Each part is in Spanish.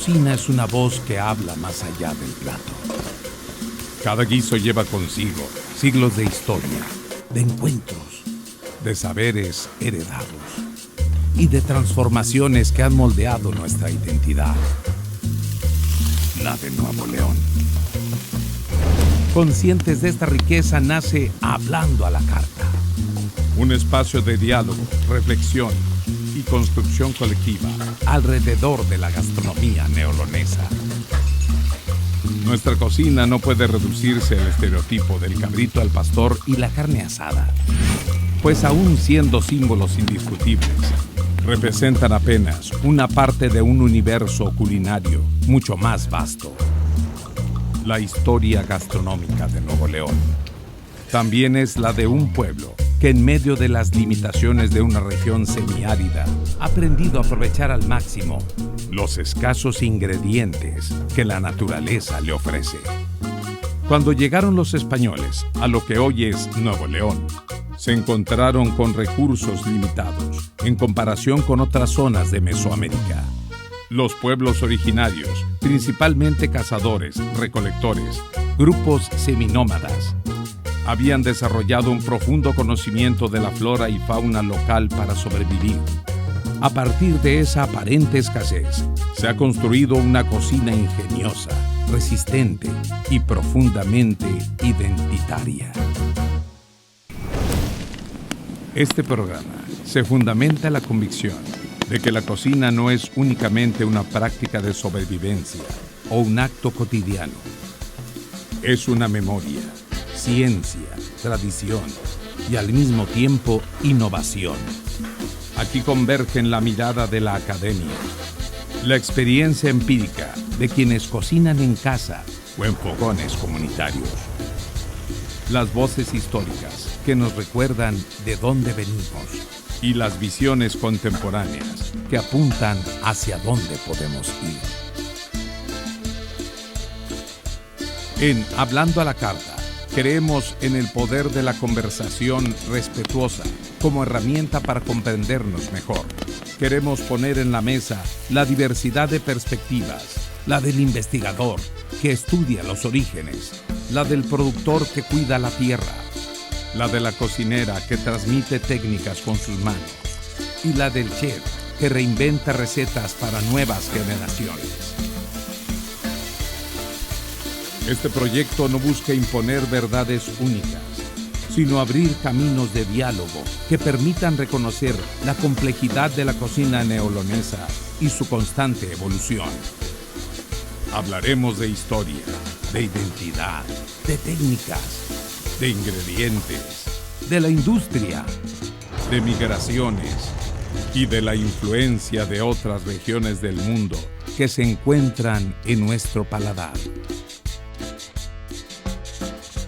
cocina es una voz que habla más allá del plato. Cada guiso lleva consigo siglos de historia, de encuentros, de saberes heredados y de transformaciones que han moldeado nuestra identidad, la de Nuevo León. Conscientes de esta riqueza nace Hablando a la Carta, un espacio de diálogo, reflexión y construcción colectiva alrededor de la gastronomía neolonesa. Nuestra cocina no puede reducirse al estereotipo del cabrito al pastor y la carne asada, pues aún siendo símbolos indiscutibles, representan apenas una parte de un universo culinario mucho más vasto. La historia gastronómica de Nuevo León también es la de un pueblo que en medio de las limitaciones de una región semiárida ha aprendido a aprovechar al máximo los escasos ingredientes que la naturaleza le ofrece. Cuando llegaron los españoles a lo que hoy es Nuevo León, se encontraron con recursos limitados en comparación con otras zonas de Mesoamérica. Los pueblos originarios, principalmente cazadores, recolectores, grupos seminómadas, habían desarrollado un profundo conocimiento de la flora y fauna local para sobrevivir. A partir de esa aparente escasez, se ha construido una cocina ingeniosa, resistente y profundamente identitaria. Este programa se fundamenta en la convicción de que la cocina no es únicamente una práctica de sobrevivencia o un acto cotidiano. Es una memoria, ciencia, tradición y al mismo tiempo innovación. Aquí convergen la mirada de la academia, la experiencia empírica de quienes cocinan en casa o en fogones comunitarios, las voces históricas que nos recuerdan de dónde venimos y las visiones contemporáneas que apuntan hacia dónde podemos ir. En Hablando a la Carta, creemos en el poder de la conversación respetuosa como herramienta para comprendernos mejor. Queremos poner en la mesa la diversidad de perspectivas, la del investigador que estudia los orígenes, la del productor que cuida la tierra, la de la cocinera que transmite técnicas con sus manos y la del chef que reinventa recetas para nuevas generaciones. Este proyecto no busca imponer verdades únicas, sino abrir caminos de diálogo que permitan reconocer la complejidad de la cocina neolonesa y su constante evolución. Hablaremos de historia, de identidad, de técnicas, de ingredientes, de la industria, de migraciones y de la influencia de otras regiones del mundo que se encuentran en nuestro paladar.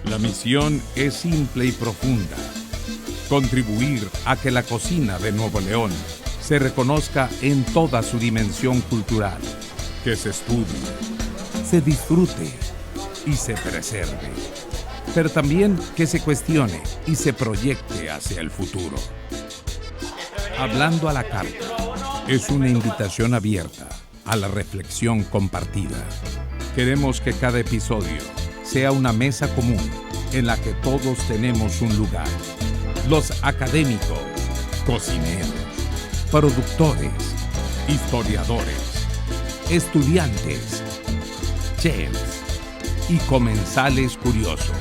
La misión es simple y profunda: contribuir a que la cocina de Nuevo León se reconozca en toda su dimensión cultural, que se estudie, se disfrute y se preserve, pero también que se cuestione y se proyecte hacia el futuro. Hablando a la Carta es una invitación abierta a la reflexión compartida. Queremos que cada episodio sea una mesa común en la que todos tenemos un lugar. Los académicos, cocineros, productores, historiadores, estudiantes, chefs y comensales curiosos.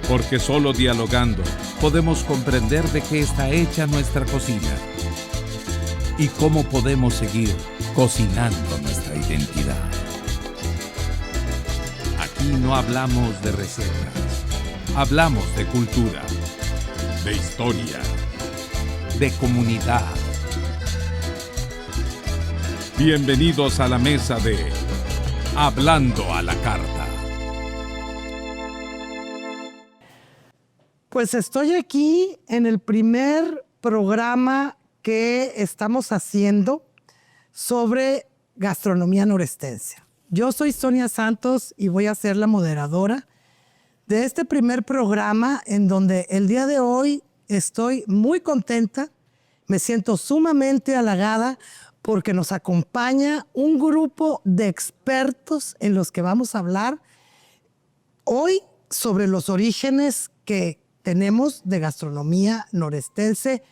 Porque solo dialogando podemos comprender de qué está hecha nuestra cocina y cómo podemos seguir cocinando nuestra identidad. Aquí no hablamos de recetas, hablamos de cultura, de historia, de comunidad. Bienvenidos a la mesa de Hablando a la Carta. Pues estoy aquí en el primer programa que estamos haciendo sobre gastronomía norestense. Yo soy Sonia Santos y voy a ser la moderadora de este primer programa, en donde el día de hoy estoy muy contenta, me siento sumamente halagada porque nos acompaña un grupo de expertos en los que vamos a hablar hoy sobre los orígenes que tenemos de gastronomía norestense.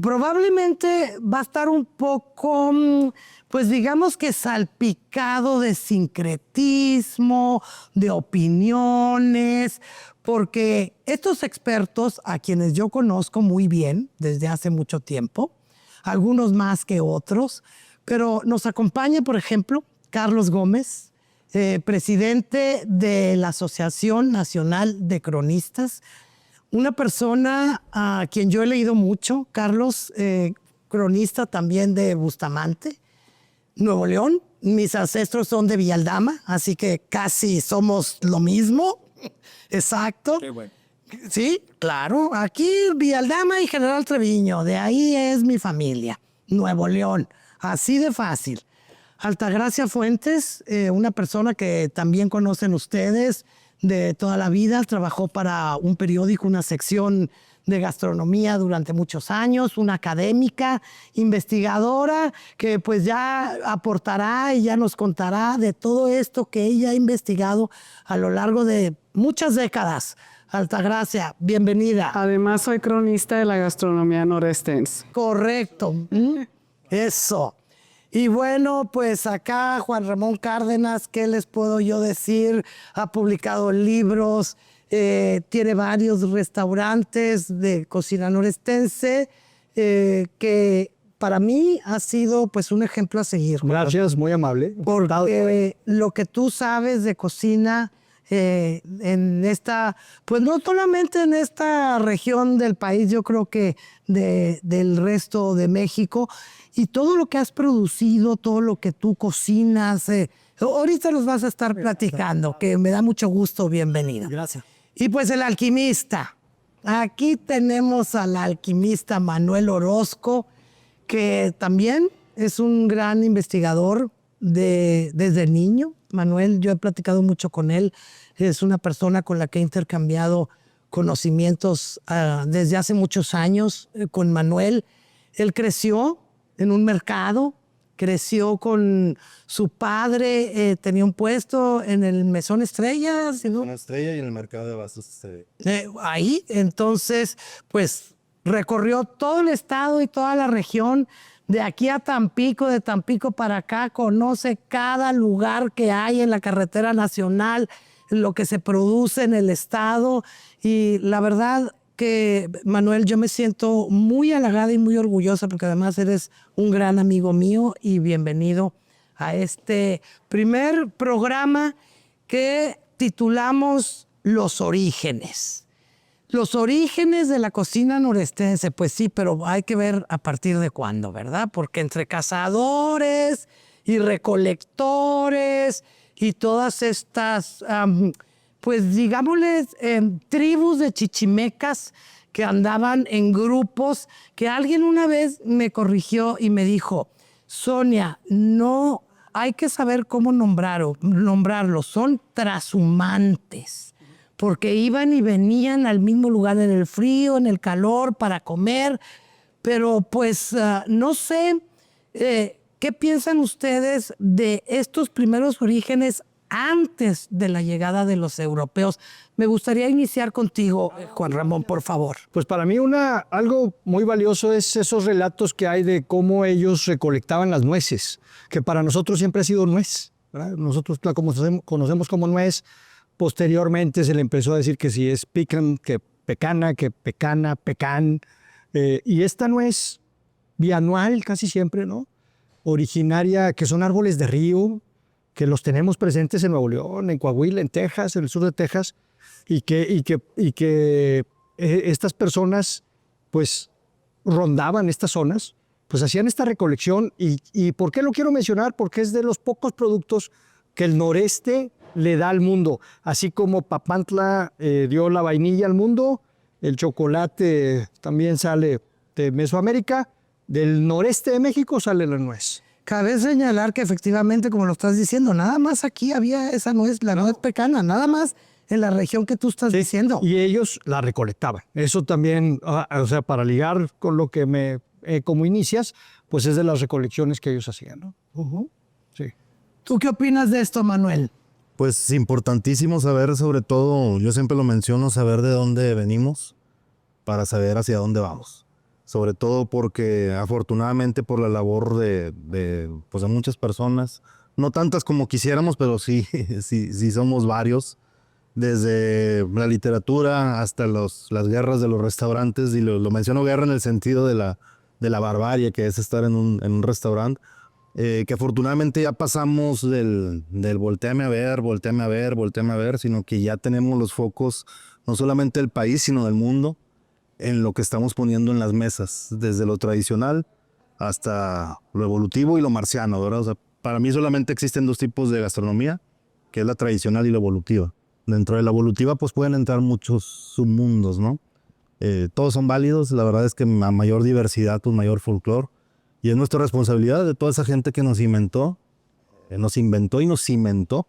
Probablemente va a estar un poco, pues digamos que salpicado de sincretismo, de opiniones, porque estos expertos, a quienes yo conozco muy bien desde hace mucho tiempo, algunos más que otros, pero nos acompaña, por ejemplo, Carlos Gómez, presidente de la Asociación Nacional de Cronistas, una persona a quien yo he leído mucho, Carlos, cronista también de Bustamante, Nuevo León. Mis ancestros son de Villaldama, así que casi somos lo mismo. Exacto. Qué bueno. Sí, claro. Aquí Villaldama y General Treviño, de ahí es mi familia. Nuevo León, así de fácil. Altagracia Fuentes, una persona que también conocen ustedes de toda la vida, trabajó para un periódico, una sección de gastronomía durante muchos años, una académica, investigadora, que pues ya aportará y ya nos contará de todo esto que ella ha investigado a lo largo de muchas décadas. Altagracia, bienvenida. Además, soy cronista de la gastronomía norestense. Correcto. Eso. Y bueno, pues acá Juan Ramón Cárdenas, ¿qué les puedo yo decir? Ha publicado libros, tiene varios restaurantes de cocina norestense, que para mí ha sido pues un ejemplo a seguir. Gracias, muy amable. Porque lo que tú sabes de cocina en esta, pues no solamente en esta región del país, yo creo que del resto de México, y todo lo que has producido, todo lo que tú cocinas, ahorita nos vas a estar platicando, que me da mucho gusto, bienvenida. Gracias. Y pues el alquimista. Aquí tenemos al alquimista Manuel Orozco, que también es un gran investigador desde niño. Manuel, yo he platicado mucho con él. Es una persona con la que he intercambiado conocimientos desde hace muchos años con Manuel. Él creció en un mercado, creció con su padre, tenía un puesto en el Mesón Estrella. ¿No? Una estrella y en el mercado de abastos. Ahí, entonces, pues recorrió todo el estado y toda la región, de aquí a Tampico, de Tampico para acá, conoce cada lugar que hay en la carretera nacional, lo que se produce en el estado. Y la verdad que, Manuel, yo me siento muy halagada y muy orgullosa porque además eres un gran amigo mío, y bienvenido a este primer programa que titulamos Los Orígenes. Los orígenes de la cocina norestense, pues sí, pero hay que ver a partir de cuándo, ¿verdad? Porque entre cazadores y recolectores y todas estas, pues digámosles, tribus de chichimecas que andaban en grupos, que alguien una vez me corrigió y me dijo, Sonia, no hay que saber cómo nombrarlos, son trashumantes, porque iban y venían al mismo lugar en el frío, en el calor, para comer. Pero pues no sé, ¿qué piensan ustedes de estos primeros orígenes antes de la llegada de los europeos? Me gustaría iniciar contigo, Juan Ramón, por favor. Pues para mí algo muy valioso es esos relatos que hay de cómo ellos recolectaban las nueces, que para nosotros siempre ha sido nuez, ¿verdad? Nosotros la conocemos como nuez. Posteriormente se le empezó a decir que si es pecan, que pecana, que pecana, pecan. Y esta nuez bianual casi siempre, ¿no? Originaria, que son árboles de río, que los tenemos presentes en Nuevo León, en Coahuila, en Texas, en el sur de Texas, y que estas personas pues rondaban estas zonas, pues hacían esta recolección. ¿Y por qué lo quiero mencionar? Porque es de los pocos productos que el noreste le da al mundo. Así como Papantla dio la vainilla al mundo, el chocolate también sale de Mesoamérica, del noreste de México sale la nuez. Cabe señalar que efectivamente, como lo estás diciendo, nada más aquí había esa nuez, la nuez pecana, nada más en la región que tú estás diciendo. Y ellos la recolectaban. Eso también, o sea, para ligar con lo que como inicias, pues es de las recolecciones que ellos hacían, ¿no? Sí. ¿Tú qué opinas de esto, Manuel? Pues importantísimo saber, sobre todo, yo siempre lo menciono, saber de dónde venimos para saber hacia dónde vamos. Sobre todo porque afortunadamente por la labor pues de muchas personas, no tantas como quisiéramos, pero sí somos varios, desde la literatura hasta las guerras de los restaurantes, y lo menciono guerra en el sentido de la barbarie que es estar en un restaurante. Que afortunadamente ya pasamos del voltéame a ver, voltéame a ver, voltéame a ver, sino que ya tenemos los focos no solamente del país, sino del mundo, en lo que estamos poniendo en las mesas, desde lo tradicional hasta lo evolutivo y lo marciano, ¿verdad? O sea, para mí solamente existen dos tipos de gastronomía, que es la tradicional y la evolutiva. Dentro de la evolutiva pues pueden entrar muchos submundos, ¿no? Todos son válidos, la verdad es que a mayor diversidad, pues mayor folclore. Y es nuestra responsabilidad de toda esa gente que nos inventó y nos cimentó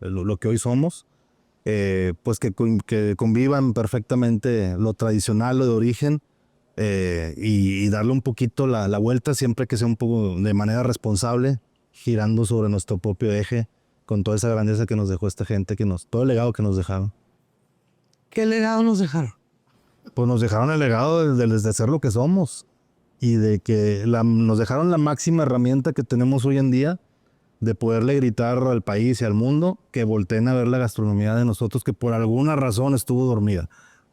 lo que hoy somos, pues que convivan perfectamente lo tradicional, lo de origen, y darle un poquito la vuelta siempre que sea un poco de manera responsable, girando sobre nuestro propio eje, con toda esa grandeza que nos dejó esta gente, todo el legado que nos dejaron. ¿Qué legado nos dejaron? Pues nos dejaron el legado de ser lo que somos. Y de que nos dejaron la máxima herramienta que tenemos hoy en día, de poderle gritar al país y al mundo que volteen a ver la gastronomía de nosotros, que por alguna razón estuvo dormida.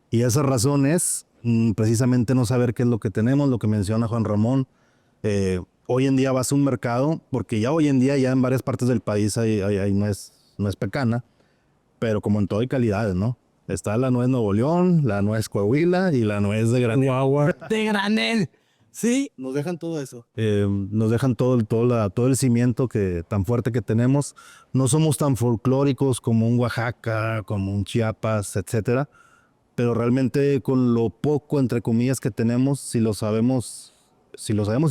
Y esa razón es precisamente no saber qué es lo que tenemos, lo que menciona Juan Ramón. Hoy en día vas a un mercado, porque ya hoy en día ya en varias partes del país hay nuez pecana, pero como en todo hay calidades, ¿no? Está la nuez Nuevo León, la nuez Coahuila y la nuez de granel. De granel. Sí. Nos dejan todo eso. Nos dejan todo el cimiento tan fuerte que tenemos. No somos tan folclóricos como un Oaxaca, como un Chiapas, etcétera. Pero realmente con lo poco, entre comillas, que tenemos, si lo sabemos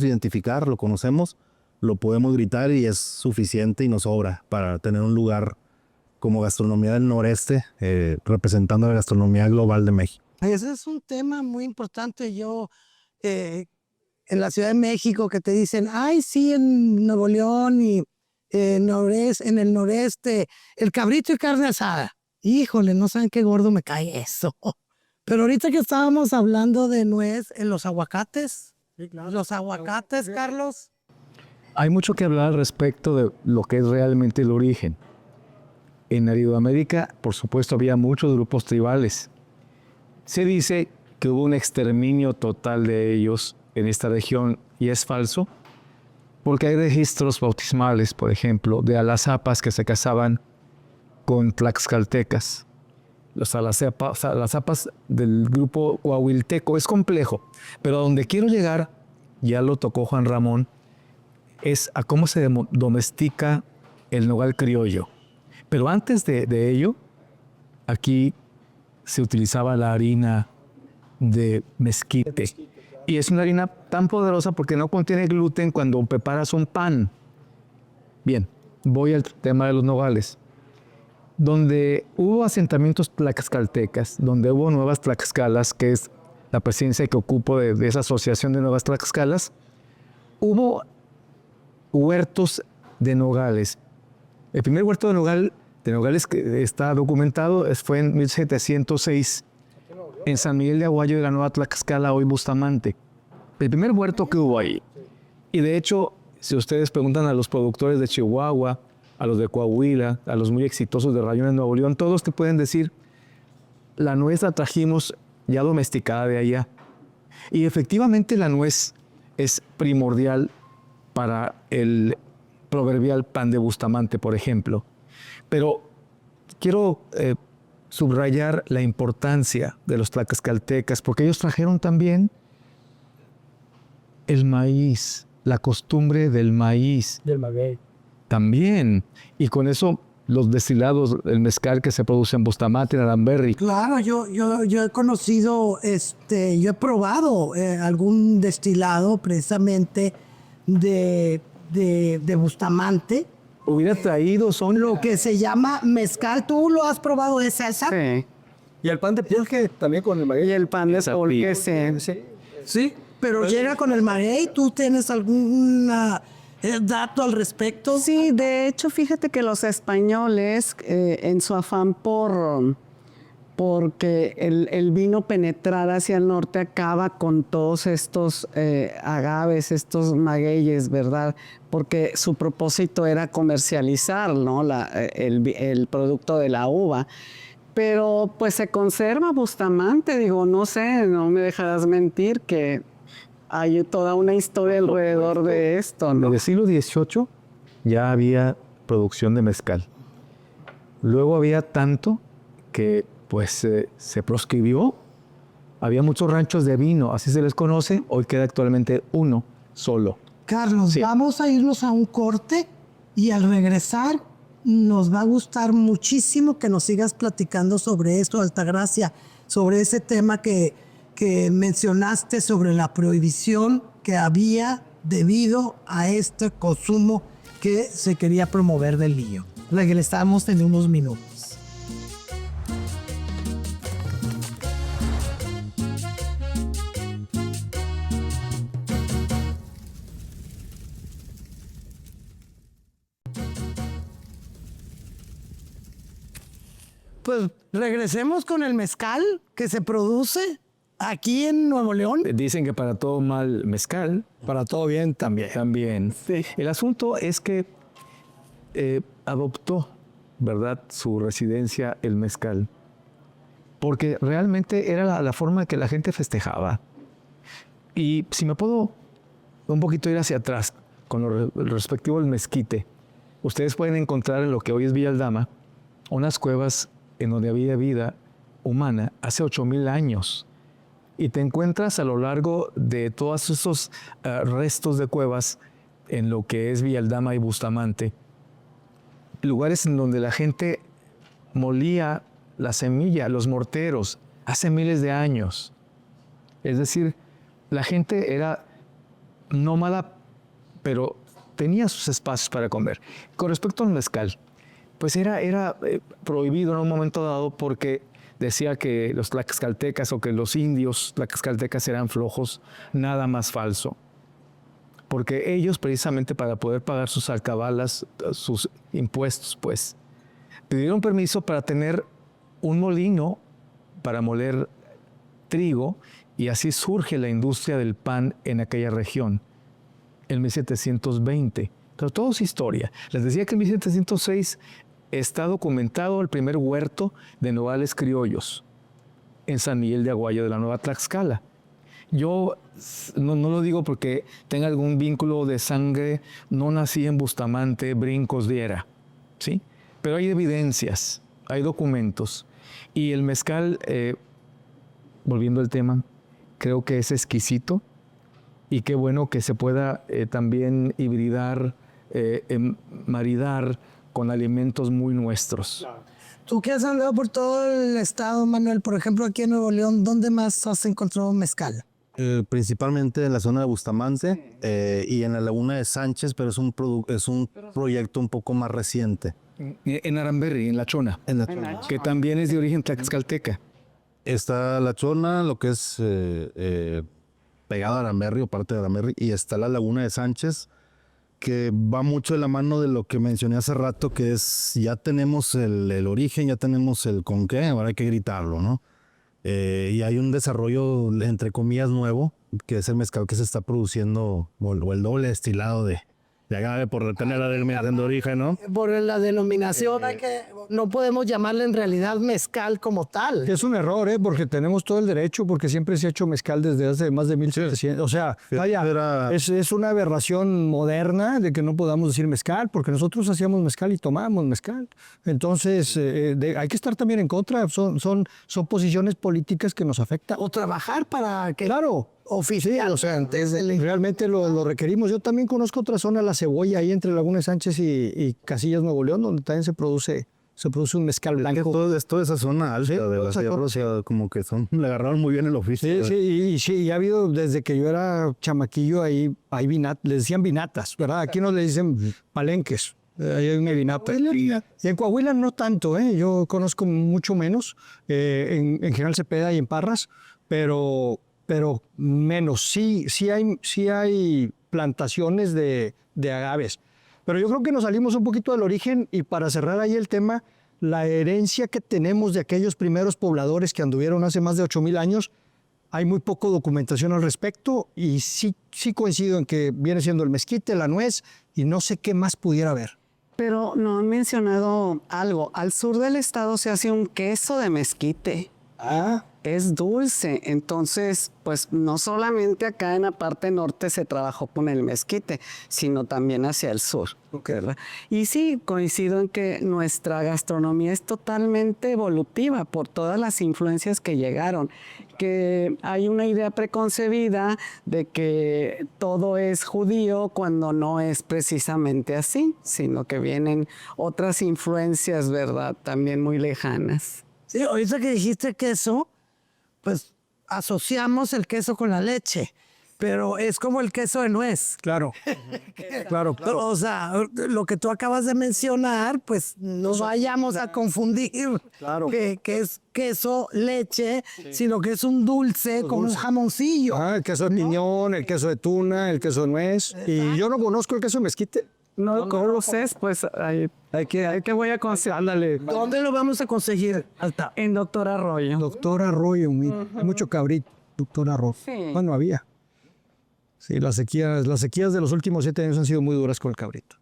identificar, lo conocemos, lo podemos gritar y es suficiente y nos sobra para tener un lugar como gastronomía del noreste, representando la gastronomía global de México. Ese es un tema muy importante. En la Ciudad de México, que te dicen, ay, sí, en Nuevo León y en el noreste, el cabrito y carne asada. Híjole, no saben qué gordo me cae eso. Pero ahorita que estábamos hablando de nuez, en los aguacates, sí, claro. Los aguacates, Carlos. Hay mucho que hablar al respecto de lo que es realmente el origen. En Aridoamérica, por supuesto, había muchos grupos tribales. Se dice que hubo un exterminio total de ellos en esta región, y es falso, porque hay registros bautismales, por ejemplo, de alazapas que se casaban con tlaxcaltecas. Las alazapas del grupo huahuilteco. Es complejo, pero a donde quiero llegar, ya lo tocó Juan Ramón, es a cómo se domestica el nogal criollo. Pero antes de ello, aquí se utilizaba la harina de mezquite. Y es una harina tan poderosa porque no contiene gluten cuando preparas un pan. Bien, voy al tema de los nogales. Donde hubo asentamientos tlaxcaltecas, donde hubo nuevas Tlaxcalas, que es la presidencia que ocupo de esa asociación de nuevas Tlaxcalas, hubo huertos de nogales. El primer huerto de nogales que está documentado fue en 1706, en San Miguel de Aguayo de la Nueva Tlaxcala, hoy Bustamante. El primer huerto que hubo ahí. Y de hecho, si ustedes preguntan a los productores de Chihuahua, a los de Coahuila, a los muy exitosos de Rayón en Nuevo León, todos te pueden decir, la nuez la trajimos ya domesticada de allá. Y efectivamente la nuez es primordial para el proverbial pan de Bustamante, por ejemplo. Pero quiero subrayar la importancia de los tlaxcaltecas, porque ellos trajeron también el maíz, la costumbre del maíz. Del maguey. También. Y con eso los destilados, el mezcal que se produce en Bustamante, en Aramberri. Claro, yo he conocido, yo he probado algún destilado precisamente de Bustamante. Hubiera traído, son lo que se llama mezcal. ¿Tú lo has probado de César? Sí. Y el pan de pulque también con el maguey. Y el pan de pulque, sí. Sí, pero llega con el maguey. ¿Tú tienes algún dato al respecto? Sí, de hecho, fíjate que los españoles, en su afán porque el vino penetrar hacia el norte acaba con todos estos agaves, estos magueyes, ¿verdad? Porque su propósito era comercializar, ¿no? El producto de la uva. Pero pues se conserva Bustamante, digo, no sé, no me dejarás mentir que hay toda una historia alrededor de esto, En ¿no? el siglo XVIII ya había producción de mezcal. Luego había tanto que pues se proscribió. Había muchos ranchos de vino, así se les conoce. Hoy queda actualmente uno solo. Carlos, Sí. vamos a irnos a un corte y al regresar nos va a gustar muchísimo que nos sigas platicando sobre esto, Altagracia, sobre ese tema que mencionaste sobre la prohibición que había debido a este consumo que se quería promover del vino. Regresamos en unos minutos. Pues regresemos con el mezcal que se produce aquí en Nuevo León. Dicen que para todo mal mezcal, Para todo bien también. también. El asunto es que adoptó, ¿verdad?, su residencia el mezcal, porque realmente era la forma que la gente festejaba. Y si me puedo un poquito ir hacia atrás con lo respectivo al mezquite, ustedes pueden encontrar en lo que hoy es Villa Aldama unas cuevas en donde había vida humana hace 8,000 años. Y te encuentras a lo largo de todos esos restos de cuevas en lo que es Villa Aldama y Bustamante, lugares en donde la gente molía la semilla, los morteros, hace miles de años. Es decir, la gente era nómada, pero tenía sus espacios para comer. Con respecto al mezcal, pues era prohibido en un momento dado porque decía que los tlaxcaltecas o que los indios tlaxcaltecas eran flojos, nada más falso. Porque ellos, precisamente para poder pagar sus alcabalas, sus impuestos, pues, pidieron permiso para tener un molino para moler trigo, y así surge la industria del pan en aquella región, en 1720. Pero todo es historia. Les decía que en 1706 está documentado el primer huerto de nogales criollos en San Miguel de Aguayo de la Nueva Tlaxcala. Yo no lo digo porque tenga algún vínculo de sangre, no nací en Bustamante, Brincos diera, ¿sí? Pero hay evidencias, hay documentos. Y el mezcal, volviendo al tema, creo que es exquisito y qué bueno que se pueda también hibridar, maridar con alimentos muy nuestros. Tú que has andado por todo el estado, Manuel, por ejemplo, aquí en Nuevo León, ¿dónde más has encontrado mezcal? Principalmente en la zona de Bustamante y en la laguna de Sánchez, pero es un proyecto un poco más reciente. En Aramberri, en La Chona, En la zona. que también es de origen tlaxcalteca. Está La Chona, lo que es pegado a Aramberri o parte de Aramberri, y está la laguna de Sánchez, que va mucho de la mano de lo que mencioné hace rato, que es ya tenemos el origen, ya tenemos el con qué, ahora hay que gritarlo, ¿no? Y hay un desarrollo, entre comillas, nuevo, que es el mezcal que se está produciendo, o el doble destilado de agave por tener la denominación de origen, ¿no? Por la denominación, no podemos llamarle en realidad mezcal como tal. Es un error, porque tenemos todo el derecho, porque siempre se ha hecho mezcal desde hace más de 1700. O sea, vaya, es una aberración moderna de que no podamos decir mezcal, porque nosotros hacíamos mezcal y tomábamos mezcal. Entonces, hay que estar también en contra. Son posiciones políticas que nos afectan. O trabajar para que Claro. oficial, o sea, antes del... Realmente lo requerimos. Yo también conozco otra zona, La Cebolla, ahí entre Laguna de Sánchez y Casillas, Nuevo León, donde también se produce un mezcal blanco. Es toda esa zona alta Sí, de la esa sierra, zona. o sea, como que le agarraron muy bien el oficio. Sí, ha habido, desde que yo era chamaquillo, ahí hay les decían vinatas, ¿verdad? Aquí no le dicen palenques. Ahí hay una vinata. Y en Coahuila no tanto, yo conozco mucho menos, en General Cepeda y en Parras, pero pero menos. Sí hay plantaciones de agaves. Pero yo creo que nos salimos un poquito del origen y para cerrar ahí el tema, la herencia que tenemos de aquellos primeros pobladores que anduvieron hace más de 8,000 años, hay muy poco documentación al respecto y sí coincido en que viene siendo el mezquite, la nuez y no sé qué más pudiera haber. Pero no han mencionado algo. Al sur del estado se hace un queso de mezquite. Ah, Es dulce, entonces, pues no solamente acá en la parte norte se trabajó con el mezquite, sino también hacia el sur, ¿verdad? Y sí, coincido en que nuestra gastronomía es totalmente evolutiva por todas las influencias que llegaron, que hay una idea preconcebida de que todo es judío cuando no es precisamente así, sino que vienen otras influencias, ¿verdad? También muy lejanas. Sí, ahorita que dijiste queso, pues asociamos el queso con la leche, pero es como el queso de nuez. claro. Claro. O sea, lo que tú acabas de mencionar, pues no vayamos a confundir Claro. que es queso, leche, sino que es un dulce con un jamoncillo. El queso de piñón, el queso de tuna, el queso de nuez. Y yo no conozco el queso de mezquite. No conoces, pues hay que voy a conseguir. Ándale. ¿Dónde lo vamos a conseguir, Alta? En Doctor Arroyo. Doctor Arroyo, hay mucho cabrito. Doctor Arroyo. Sí. Bueno, había. Sí, las sequías de los últimos 7 años han sido muy duras con el cabrito.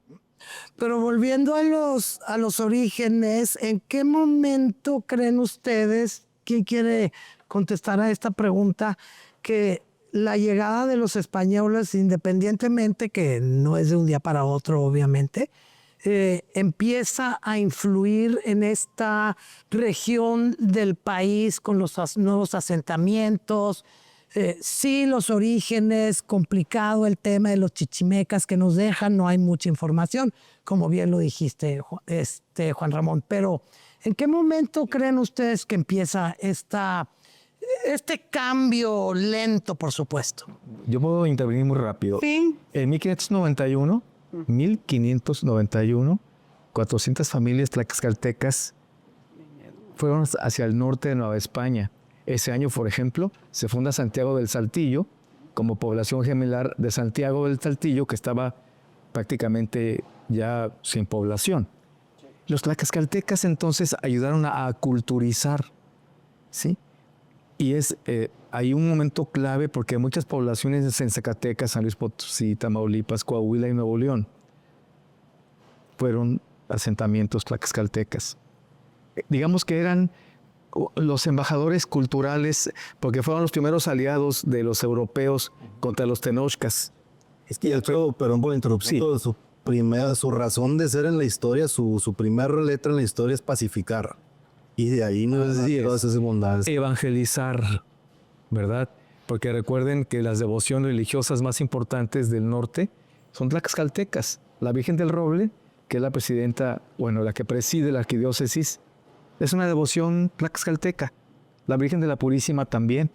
Pero volviendo a los orígenes, ¿en qué momento creen ustedes, quién quiere contestar a esta pregunta, que la llegada de los españoles, independientemente que no es de un día para otro, obviamente, empieza a influir en esta región del país con los nuevos asentamientos? Sí, los orígenes, complicado el tema de los chichimecas que nos dejan, no hay mucha información, como bien lo dijiste, Juan Ramón. Pero, ¿en qué momento creen ustedes que empieza este cambio lento, por supuesto? Yo puedo intervenir muy rápido. Sí. En 1591, 400 familias tlaxcaltecas fueron hacia el norte de Nueva España. Ese año, por ejemplo, se funda Santiago del Saltillo como población gemelar de Santiago del Saltillo, que estaba prácticamente ya sin población. Los tlaxcaltecas entonces ayudaron a aculturizar, ¿sí? Y hay un momento clave porque muchas poblaciones en Zacatecas, San Luis Potosí, Tamaulipas, Coahuila y Nuevo León fueron asentamientos tlaxcaltecas. Digamos que eran los embajadores culturales, porque fueron los primeros aliados de los europeos contra los tenochcas. Es que perdón por la interrupción, su razón de ser en la historia, su primera letra en la historia es pacificar. Y de ahí no es todas esas bondades. Evangelizar, ¿verdad? Porque recuerden que las devociones religiosas más importantes del norte son tlaxcaltecas. La Virgen del Roble, que es la presidenta, la que preside la arquidiócesis, es una devoción tlaxcalteca. La Virgen de la Purísima también.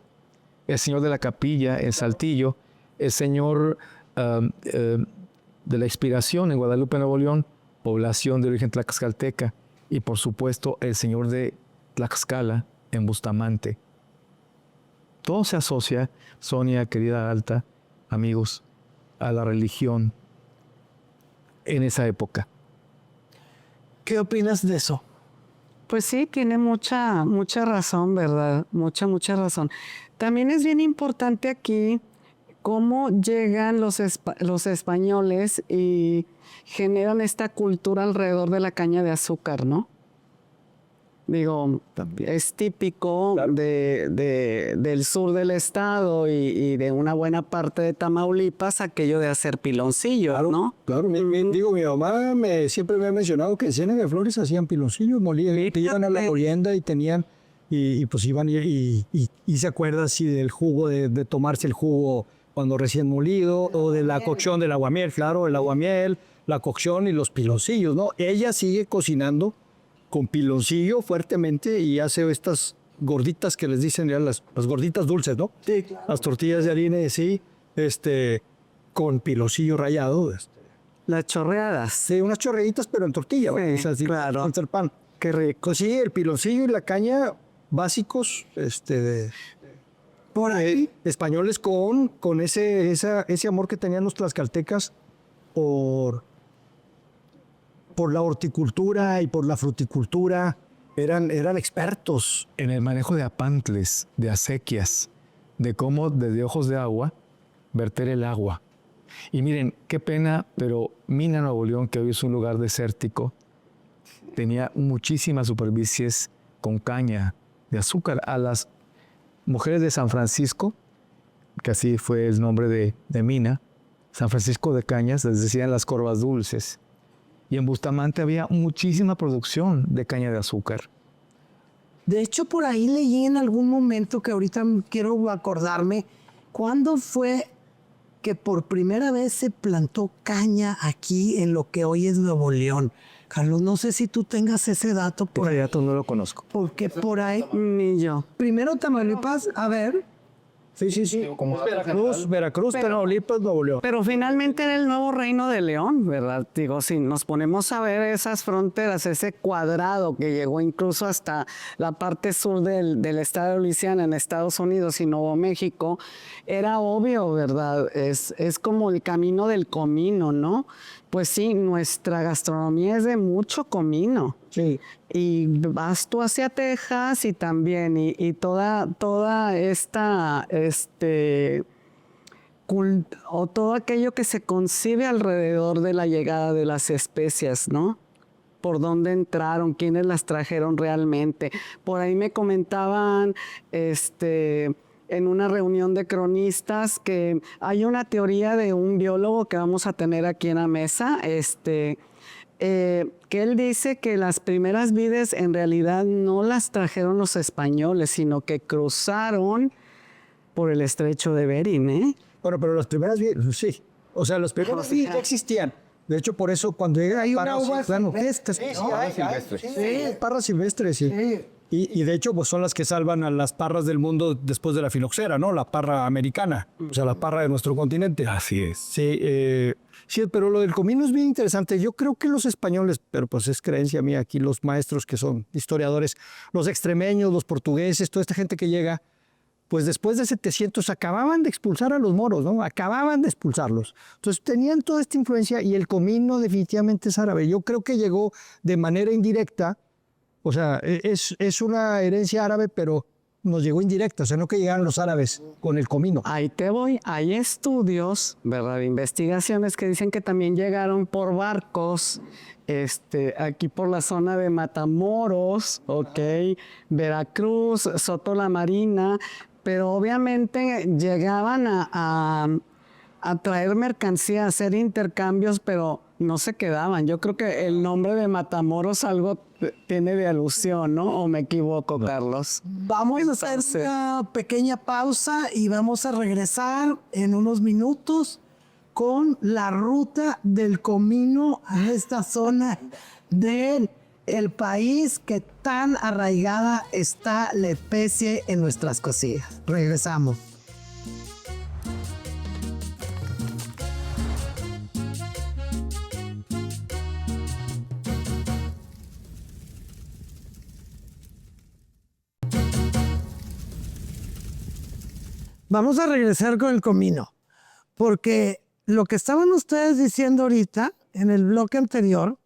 El Señor de la Capilla, en Saltillo. El Señor de la Expiración en Guadalupe, Nuevo León, población de origen tlaxcalteca. Y por supuesto el Señor de Tlaxcala en Bustamante. Todo se asocia, Sonia, querida Alta, amigos, a la religión en esa época. ¿Qué opinas de eso? Pues sí, tiene mucha razón, ¿verdad? Mucha razón. También es bien importante aquí cómo llegan los españoles y generan esta cultura alrededor de la caña de azúcar, ¿no? Digo, es típico del sur del estado y de una buena parte de Tamaulipas aquello de hacer piloncillos, ¿no? Claro, mi mamá siempre me ha mencionado que en Ciénaga de Flores hacían piloncillos, iban a la molienda y tenían, y pues iban y se acuerda así del jugo, de tomarse el jugo cuando recién molido, o de la cocción del aguamiel, claro, el aguamiel, la cocción y los piloncillos, ¿no? Ella sigue cocinando con piloncillo fuertemente y hace estas gorditas que les dicen ya las gorditas dulces, ¿no? Sí, claro. Las tortillas de harina, sí, con piloncillo rallado. Las chorreadas. Sí, unas chorreitas, pero en tortilla. Sí, o sea, así, claro. con el pan. Qué rico. Sí, el piloncillo y la caña básicos, Por ahí. Españoles con ese amor que tenían los tlaxcaltecas por la horticultura y por la fruticultura. Eran expertos. En el manejo de apantles, de acequias, de cómo desde ojos de agua verter el agua. Y miren, qué pena, pero Mina, Nuevo León, que hoy es un lugar desértico, tenía muchísimas superficies con caña de azúcar. A las mujeres de San Francisco, que así fue el nombre de Mina, San Francisco de Cañas, les decían las corvas dulces. Y en Bustamante había muchísima producción de caña de azúcar. De hecho, por ahí leí en algún momento, que ahorita quiero acordarme, ¿cuándo fue que por primera vez se plantó caña aquí en lo que hoy es Nuevo León? Carlos, no sé si tú tengas ese dato por Ese ahí. dato no lo conozco. Porque por ahí... Ni yo. Primero Tamaulipas, a ver... Sí. Como Veracruz, Tamaulipas, Nuevo León. Pero finalmente era el nuevo reino de León, ¿verdad? Digo, si nos ponemos a ver esas fronteras, ese cuadrado que llegó incluso hasta la parte sur del estado de Luisiana en Estados Unidos y Nuevo México, era obvio, ¿verdad? Es como el camino del comino, ¿no? Pues sí, nuestra gastronomía es de mucho comino. Sí. Y vas tú hacia Texas y también, y toda esta, o todo aquello que se concibe alrededor de la llegada de las especias, ¿no? Por dónde entraron, quiénes las trajeron realmente. Por ahí me comentaban, en una reunión de cronistas, que hay una teoría de un biólogo que vamos a tener aquí en la mesa, que él dice que las primeras vides en realidad no las trajeron los españoles, sino que cruzaron por el estrecho de Bering, ¿eh? Bueno, pero las primeras sí. O sea, las primeras ya existían. De hecho, por eso cuando llega Hay una uva silvestre. Sí, parras silvestres, sí. Y de hecho, pues son las que salvan a las parras del mundo después de la filoxera, ¿no? La parra americana, o sea, la parra de nuestro continente. Así es. Sí, sí, pero lo del comino es bien interesante. Yo creo que los españoles, pero pues es creencia mía, aquí los maestros que son historiadores, los extremeños, los portugueses, toda esta gente que llega, pues después de 700 acababan de expulsar a los moros, ¿no? Acababan de expulsarlos. Entonces tenían toda esta influencia y el comino definitivamente es árabe. Yo creo que llegó de manera indirecta, o sea, es una herencia árabe, pero nos llegó indirecta, o sea, no que llegaron los árabes con el comino. Ahí te voy. Hay estudios, ¿verdad? Investigaciones que dicen que también llegaron por barcos, aquí por la zona de Matamoros, ¿ok? Veracruz, Soto la Marina, pero obviamente llegaban a traer mercancía, a hacer intercambios, pero no se quedaban. Yo creo que el nombre de Matamoros algo tiene de alusión, ¿no? ¿O me equivoco, Carlos? Vamos a hacer una pequeña pausa y vamos a regresar en unos minutos con la ruta del comino a esta zona del país que tan arraigada está la especie en nuestras cocinas. Regresamos. Vamos a regresar con el comino, porque lo que estaban ustedes diciendo ahorita, en el bloque anterior,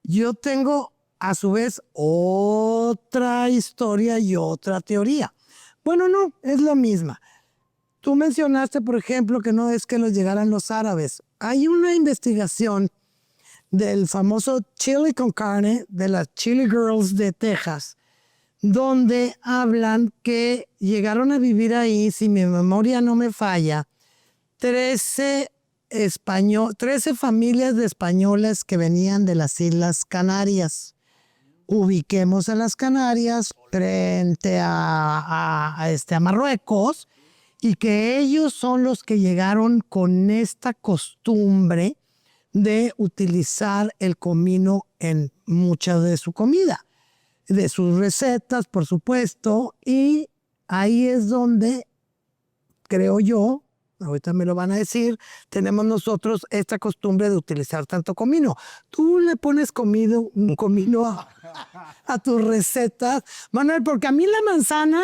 yo tengo a su vez otra historia y otra teoría. Bueno, no, es la misma. Tú mencionaste, por ejemplo, que no es que los llegaran los árabes. Hay una investigación del famoso Chili con Carne, de las Chili Girls de Texas, donde hablan que llegaron a vivir ahí, si mi memoria no me falla, 13 familias de españoles que venían de las Islas Canarias. Ubiquemos a las Canarias frente a Marruecos, y que ellos son los que llegaron con esta costumbre de utilizar el comino en mucha de su comida, de sus recetas, por supuesto, y ahí es donde, creo yo, ahorita me lo van a decir, tenemos nosotros esta costumbre de utilizar tanto comino. Tú le pones comino a tus recetas, Manuel, porque a mí la manzana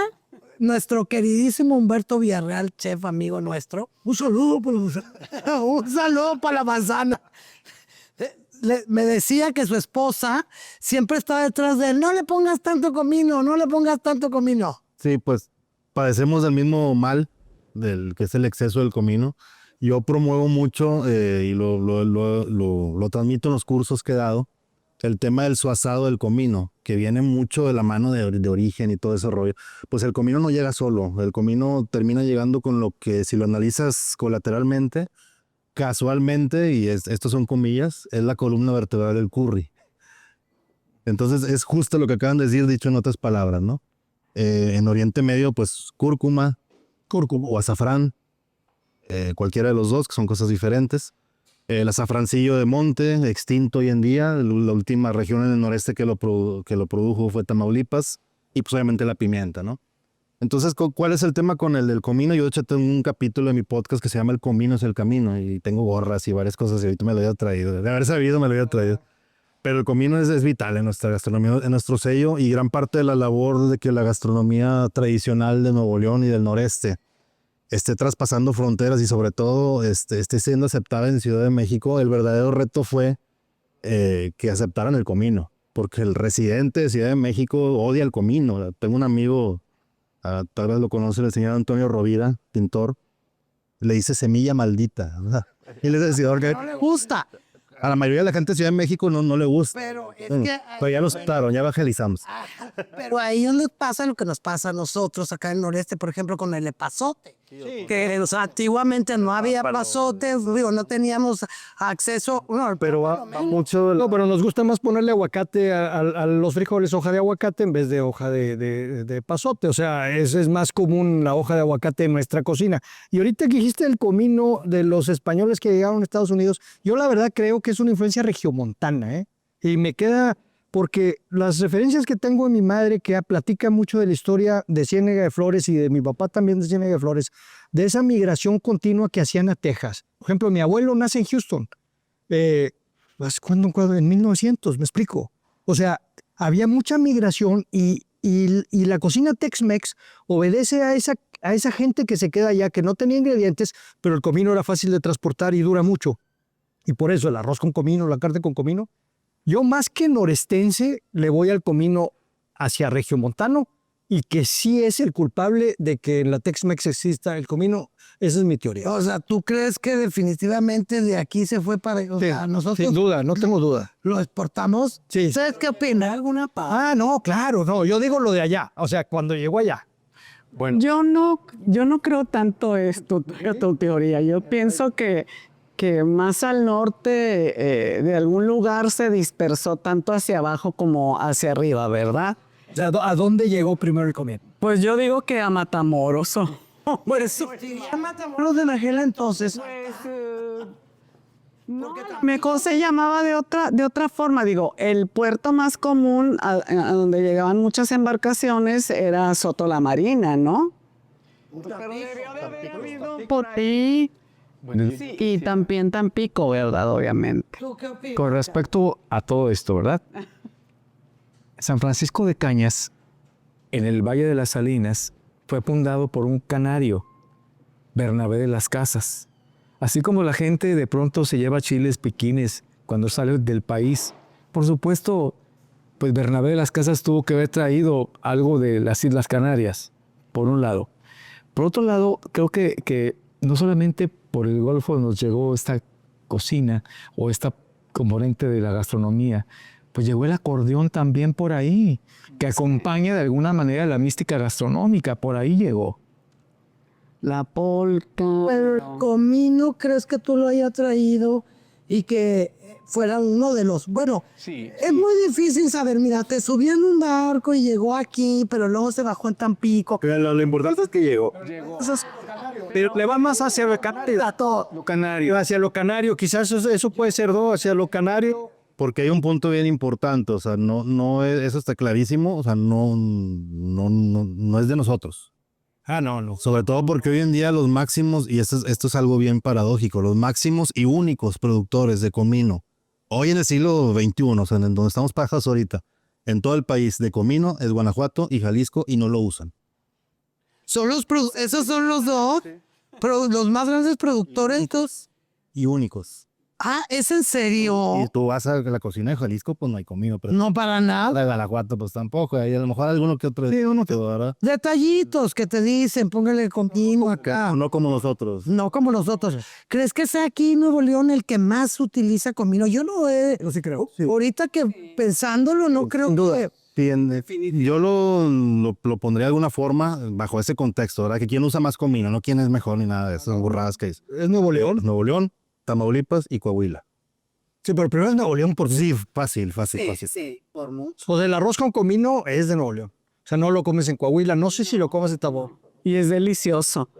nuestro queridísimo Humberto Villarreal, chef amigo nuestro. Un saludo para la manzana. Un saludo para la manzana. Me decía que su esposa siempre estaba detrás de él. No le pongas tanto comino, no le pongas tanto comino. Sí, pues padecemos del mismo mal, del que es el exceso del comino. Yo promuevo mucho y lo transmito en los cursos que he dado, el tema del suazado del comino, que viene mucho de la mano de origen y todo ese rollo. Pues el comino no llega solo, el comino termina llegando con lo que, si lo analizas colateralmente, casualmente, y esto son comillas, es la columna vertebral del curry. Entonces es justo lo que acaban de decir, dicho en otras palabras, ¿no? En Oriente Medio, pues cúrcuma o azafrán, cualquiera de los dos, que son cosas diferentes. El azafrancillo de monte, extinto hoy en día, la última región en el noreste que lo produjo fue Tamaulipas, y pues obviamente la pimienta, ¿no? Entonces, ¿cuál es el tema con el del comino? Yo de hecho tengo un capítulo de mi podcast que se llama El comino es el camino, y tengo gorras y varias cosas, y ahorita me lo había traído. De haber sabido, me lo había traído. Pero el comino es vital en nuestra gastronomía, en nuestro sello, y gran parte de la labor de que la gastronomía tradicional de Nuevo León y del noreste esté traspasando fronteras y sobre todo esté siendo aceptada en Ciudad de México. El verdadero reto fue que aceptaran el comino, porque el residente de Ciudad de México odia el comino. Tengo un amigo, tal vez lo conoce, el señor Antonio Rovira, pintor, le dice semilla maldita. Y le decía que No le gusta. a la mayoría de la gente de Ciudad de México no le gusta. Pero es Bueno, que... pero ya lo aceptaron, ya evangelizamos. Pero a ellos les pasa lo que nos pasa a nosotros acá en el noreste, por ejemplo, con el epazote. Que o sea, antiguamente no había epazotes, digo, no teníamos acceso. No, Pero va mucho. No, pero nos gusta más ponerle aguacate a los frijoles, hoja de aguacate en vez de hoja de pasote. O sea, es más común la hoja de aguacate en nuestra cocina. Y ahorita que dijiste el comino de los españoles que llegaron a Estados Unidos, yo la verdad creo que es una influencia regiomontana, ¿eh? Y me queda. Porque las referencias que tengo de mi madre, que platica mucho de la historia de Ciénega de Flores y de mi papá también de Ciénega de Flores, de esa migración continua que hacían a Texas. Por ejemplo, mi abuelo nace en Houston. Pues, ¿cuándo? En 1900, me explico. O sea, había mucha migración y la cocina Tex-Mex obedece a esa gente que se queda allá, que no tenía ingredientes, pero el comino era fácil de transportar y dura mucho. Y por eso el arroz con comino, la carne con comino. Yo más que norestense le voy al comino hacia regiomontano y que sí es el culpable de que en la Tex-Mex exista el comino. Esa es mi teoría. o sea, ¿tú crees que definitivamente de aquí se fue para... O sea, nosotros Sin duda, no tengo duda. lo exportamos? Sí. ¿Sabes qué opina? ¿Alguna No, claro, no. Yo digo lo de allá, o sea, cuando llegó allá. Bueno, Yo no creo tanto esto, tu teoría. Yo pienso que más al norte de algún lugar se dispersó tanto hacia abajo como hacia arriba, ¿verdad? O sea, ¿a dónde llegó primero el comino? Pues yo digo que a Matamoros. Por eso. Ya Matamoros de Nagela entonces. Mejor se llamaba de otra forma. Digo, el puerto más común a donde llegaban muchas embarcaciones era Soto la Marina, ¿no? Pero debió de haber habido por ahí. bueno, Y también Tampico, ¿verdad? Obviamente. ¿Tú qué opinas? con respecto a todo esto, ¿verdad? San Francisco de Cañas, en el Valle de las Salinas, fue fundado por un canario, Bernabé de las Casas. Así como la gente de pronto se lleva chiles piquines cuando sale del país, por supuesto, pues Bernabé de las Casas tuvo que haber traído algo de las Islas Canarias, por un lado. Por otro lado, creo que no solamente por el Golfo nos llegó esta cocina o esta componente de la gastronomía, pues llegó el acordeón también por ahí, que acompaña de alguna manera la mística gastronómica, por ahí llegó. La polca. Pero el comino, ¿crees que tú lo hayas traído y que fuera uno de los... Bueno, es muy difícil saber, mira, te subió en un barco y llegó aquí, pero luego se bajó en Tampico. Pero lo importante es que llegó. Pero le va más hacia lo canario. Lo canario. Hacia lo canario, quizás eso puede ser hacia lo canario. Porque hay un punto bien importante, o sea, eso está clarísimo, o sea, no es de nosotros. No. Sobre todo porque hoy en día los máximos, y esto es algo bien paradójico, los máximos y únicos productores de comino, hoy en el siglo XXI, o sea, en donde estamos parados ahorita, en todo el país de comino es Guanajuato y Jalisco y no lo usan. Esos son los dos, los más grandes productores. Y únicos. Ah, ¿es en serio? Y tú vas a la cocina de Jalisco, pues no hay comida. Pero No para nada. de Guanajuato, pues tampoco. Hay a lo mejor alguno que otro. Sí, uno que ¿verdad? Detallitos que te dicen, póngale continuo acá. No como nosotros. No como nosotros. ¿Crees que sea aquí en Nuevo León el que más utiliza comino? Yo no he... Yo sí creo. Sí. Ahorita que pensándolo, no creo que... Sí, yo lo pondría de alguna forma bajo ese contexto, ¿verdad? Que quién usa más comino, no quién es mejor ni nada de eso. Son burradas que es. Es Nuevo León. Nuevo León, Tamaulipas y Coahuila. Sí, pero primero es Nuevo León por Sí, fácil. Sí, por mucho. O sea, el arroz con comino es de Nuevo León. O sea, no lo comes en Coahuila. No sé si lo comes en Tamaulipas. Y es delicioso.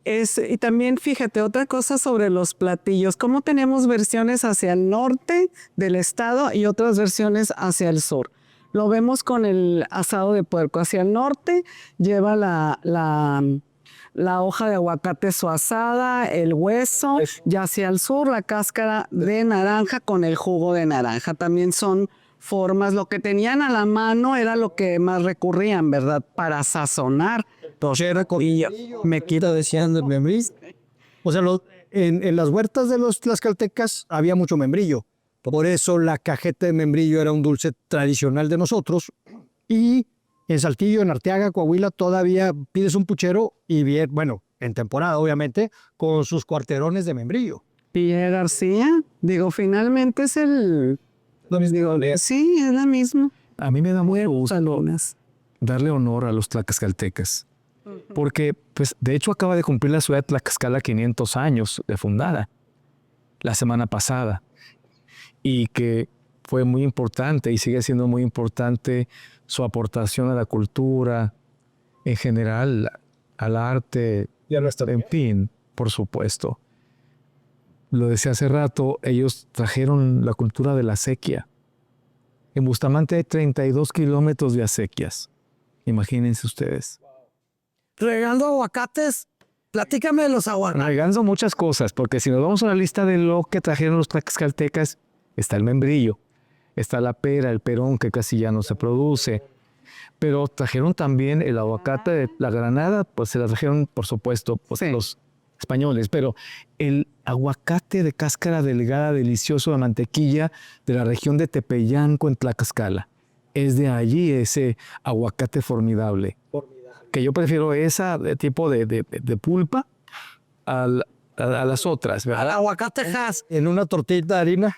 Y también fíjate, otra cosa sobre los platillos, cómo tenemos versiones hacia el norte del estado y otras versiones hacia el sur. Lo vemos con el asado de puerco. Hacia el norte lleva la hoja de aguacate su asada, el hueso, y hacia el sur la cáscara de naranja con el jugo de naranja. También son formas, lo que tenían a la mano era lo que más recurrían, ¿verdad? Para sazonar. Y me quita decían el membrillo. O sea, en las huertas de los tlaxcaltecas había mucho membrillo. Por eso la cajeta de membrillo era un dulce tradicional de nosotros. Y en Saltillo, en Arteaga, Coahuila, todavía pides un puchero y bien, bueno, en temporada obviamente, con sus cuarterones de membrillo. Pierre García, digo, finalmente es el... Sí, es la misma. A mí me da mucho gusto Salones. darle honor a los tlaxcaltecas, porque, pues, de hecho acaba de cumplir la ciudad de Tlaxcala 500 años de fundada, la semana pasada, y que fue muy importante y sigue siendo muy importante su aportación a la cultura, en general, al arte, en fin, por supuesto. Lo decía hace rato, ellos trajeron la cultura de la acequia. En Bustamante hay 32 kilómetros de acequias. Imagínense ustedes. Regando aguacates, platícame de los aguacates. Regando muchas cosas, porque si nos vamos a la lista de lo que trajeron los tlaxcaltecas, está el membrillo, está la pera, el perón, que casi ya no se produce. Pero trajeron también el aguacate de la Granada, pues se la trajeron, por supuesto, pues, los españoles, pero el aguacate de cáscara delgada, delicioso de mantequilla, de la región de Tepeyanco en Tlaxcala. Es de allí ese aguacate formidable. Que yo prefiero ese tipo de pulpa a las otras, ¿verdad? Aguacate Hass. En una tortilla de harina,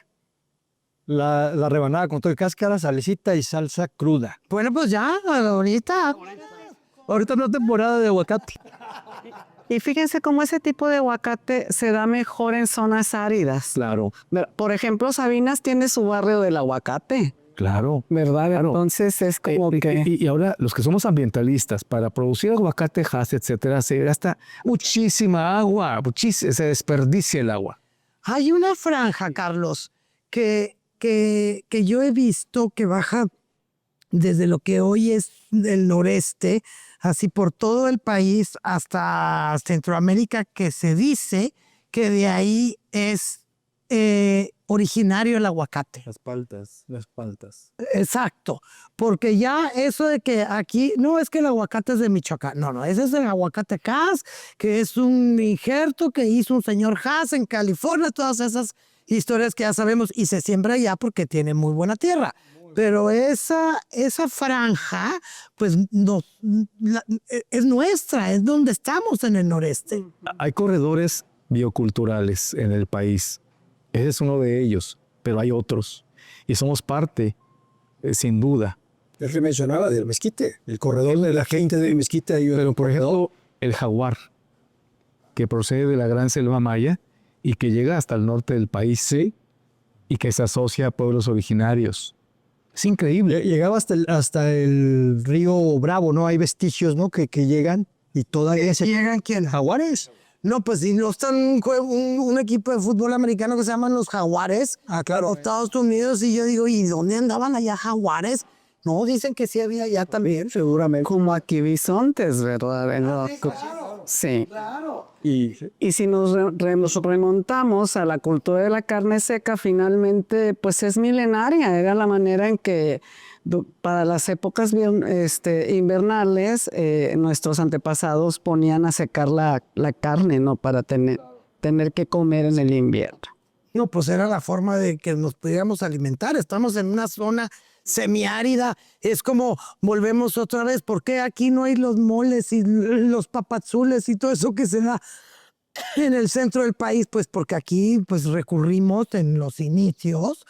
la rebanada con todo y cáscara, salecita y salsa cruda. Bueno, pues ya, ahorita. Ahorita no es temporada de aguacate. Y fíjense cómo ese tipo de aguacate se da mejor en zonas áridas. Claro, Por ejemplo, Sabinas tiene su barrio del aguacate, claro. ¿verdad? Claro. Entonces es como que... Y ahora, los que somos ambientalistas, para producir aguacate, Hass, etcétera, se gasta muchísima agua, se desperdicia el agua. Hay una franja, Carlos, que yo he visto que baja desde lo que hoy es el noreste, así por todo el país hasta Centroamérica, que se dice que de ahí es originario el aguacate. Las paltas. Exacto, porque ya eso de que aquí, no es que el aguacate es de Michoacán, no, ese es el aguacate Hass, que es un injerto que hizo un señor Hass en California, todas esas historias que ya sabemos, y se siembra allá porque tiene muy buena tierra. Pero esa franja, pues es nuestra, es donde estamos en el noreste. Hay corredores bioculturales en el país. Ese es uno de ellos, pero hay otros. Y somos parte, sin duda. Yo le mencionaba del mezquite, el corredor de la gente de mezquite. Pero, por ejemplo, el jaguar, que procede de la gran selva maya y que llega hasta el norte del país, ¿sí? Y que se asocia a pueblos originarios. Es increíble. Llegaba hasta el río Bravo, ¿no? Hay vestigios, ¿no? Que llegan y todavía se... ¿Llegan quién? ¿Jaguares? No, pues si no están un equipo de fútbol americano que se llaman los Jaguares, claro. Estados Unidos, y yo digo, ¿y dónde andaban allá Jaguares? No, dicen que sí había allá también. Seguramente. Como aquí bisontes, ¿verdad? Sí. Claro. Y si nos remontamos a la cultura de la carne seca, finalmente, pues es milenaria. Era la manera en que Para las épocas bien, invernales, nuestros antepasados ponían a secar la carne, ¿no? Para tener que comer en el invierno. No, pues era la forma de que nos pudiéramos alimentar. Estamos en una zona semiárida. Es como volvemos otra vez. ¿Por qué aquí no hay los moles y los papazules y todo eso que se da en el centro del país? Pues porque aquí pues recurrimos en los inicios.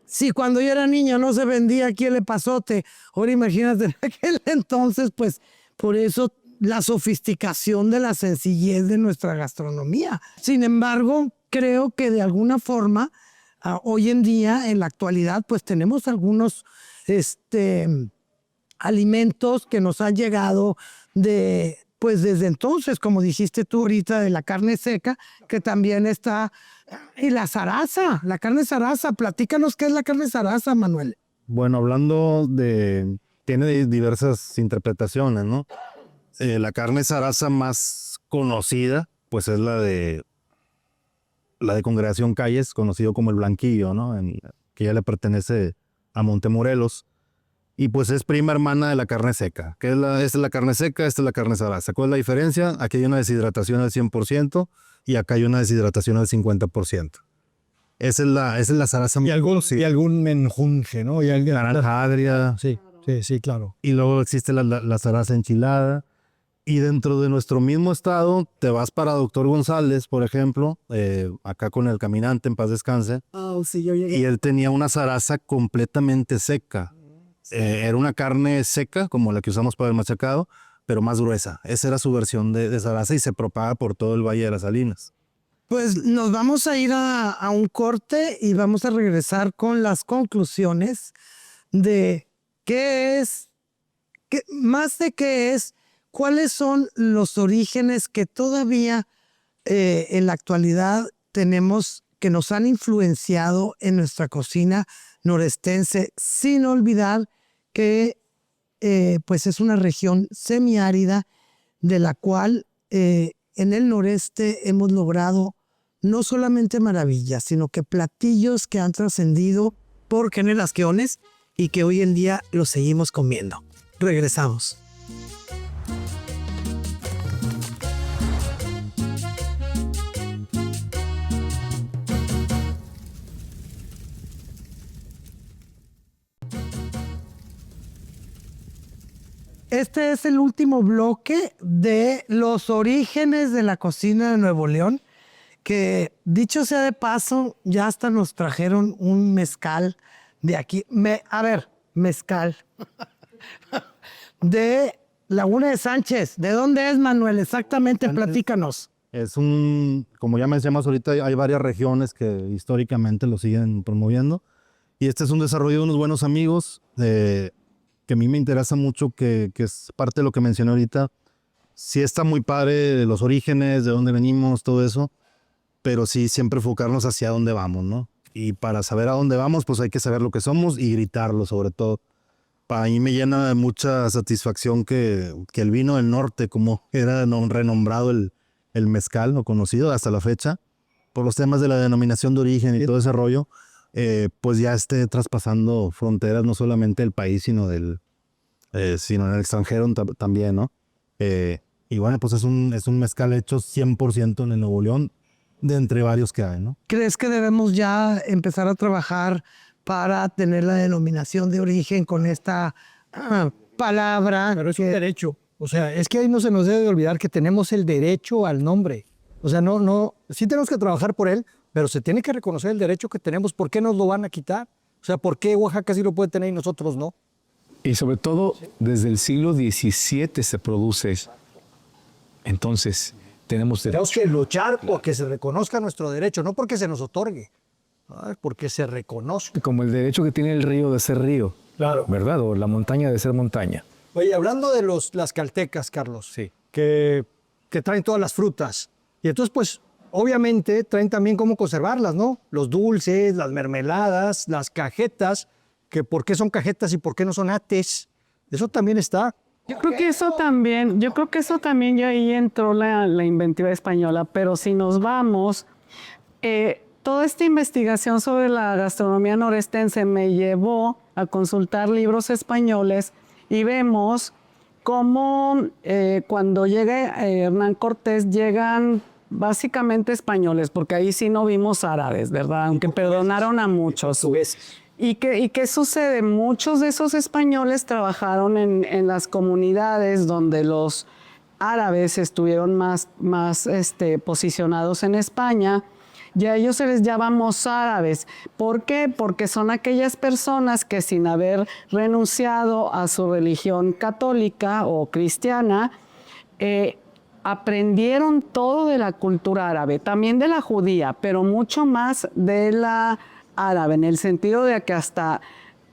Sí, cuando yo era niña no se vendía aquí el epazote. Ahora imagínate en aquel entonces, pues por eso la sofisticación de la sencillez de nuestra gastronomía. Sin embargo, creo que de alguna forma, hoy en día, en la actualidad, pues tenemos algunos alimentos que nos han llegado pues desde entonces, como dijiste tú ahorita, de la carne seca, que también está, y la zaraza, la carne zaraza. Platícanos qué es la carne zaraza, Manuel. Bueno, tiene diversas interpretaciones, ¿no? La carne zaraza más conocida, pues es la de Congregación Calles, conocido como el Blanquillo, ¿no? Que ya le pertenece a Montemorelos. Y pues es prima hermana de la carne seca. Esta es la carne seca, esta es la carne zaraza. ¿Cuál es la diferencia? Aquí hay una deshidratación al 100% y acá hay una deshidratación al 50%. Esa es la zaraza. Y algún menjunje, ¿no? Y naranja agria. Sí, claro. Y luego existe la zaraza enchilada. Y dentro de nuestro mismo estado, te vas para Doctor González, por ejemplo, acá con el caminante, en paz descanse. Sí, yo llegué. Y él tenía una zaraza completamente seca. Era una carne seca, como la que usamos para el machacado, pero más gruesa. Esa era su versión de zaraza y se propaga por todo el Valle de las Salinas. Pues nos vamos a ir a un corte y vamos a regresar con las conclusiones de más de qué es, cuáles son los orígenes que todavía en la actualidad tenemos, que nos han influenciado en nuestra cocina norestense, sin olvidar que pues es una región semiárida de la cual en el noreste hemos logrado no solamente maravillas, sino que platillos que han trascendido por generaciones y que hoy en día los seguimos comiendo. Regresamos. Este es el último bloque de los orígenes de la cocina de Nuevo León, que dicho sea de paso, ya hasta nos trajeron un mezcal de aquí. Mezcal. De Laguna de Sánchez. ¿De dónde es, Manuel? Exactamente, platícanos. Como ya mencionamos ahorita, hay varias regiones que históricamente lo siguen promoviendo. Y este es un desarrollo de unos buenos amigos que a mí me interesa mucho, que es parte de lo que mencioné ahorita. Sí está muy padre de los orígenes, de dónde venimos, todo eso, pero sí siempre enfocarnos hacia dónde vamos, ¿no? Y para saber a dónde vamos, pues hay que saber lo que somos y gritarlo sobre todo. Para mí me llena de mucha satisfacción que el vino del norte, como era renombrado el mezcal, no conocido hasta la fecha, por los temas de la denominación de origen y todo ese rollo, pues ya esté traspasando fronteras, no solamente del país, sino en el extranjero también, ¿no? Y bueno, pues es un mezcal hecho 100% en el Nuevo León, de entre varios que hay, ¿no? ¿Crees que debemos ya empezar a trabajar para tener la denominación de origen con esta palabra? Pero es un derecho. O sea, es que ahí no se nos debe de olvidar que tenemos el derecho al nombre. O sea, sí tenemos que trabajar por él, pero se tiene que reconocer el derecho que tenemos. ¿Por qué nos lo van a quitar? O sea, ¿por qué Oaxaca sí lo puede tener y nosotros no? Y sobre todo, desde el siglo XVII se produce eso. Entonces, tenemos que luchar porque se reconozca nuestro derecho, no porque se nos otorgue, porque se reconozca. Como el derecho que tiene el río de ser río, Claro. ¿verdad? O la montaña de ser montaña. Oye, hablando de las caltecas, Carlos, Sí. que traen todas las frutas. Y entonces, pues, obviamente traen también cómo conservarlas, ¿no? Los dulces, las mermeladas, las cajetas, que por qué son cajetas y por qué no son ates. Eso también está. Yo creo que eso también, ya ahí entró la inventiva española, pero si nos vamos, toda esta investigación sobre la gastronomía norestense me llevó a consultar libros españoles y vemos cómo cuando llega Hernán Cortés llegan básicamente españoles, porque ahí sí no vimos árabes, ¿verdad? Aunque perdonaron a muchos. ¿Y qué sucede? Muchos de esos españoles trabajaron en las comunidades donde los árabes estuvieron más posicionados en España, y a ellos se les llama mozárabes. ¿Por qué? Porque son aquellas personas que sin haber renunciado a su religión católica o cristiana, aprendieron todo de la cultura árabe, también de la judía, pero mucho más de la árabe, en el sentido de que hasta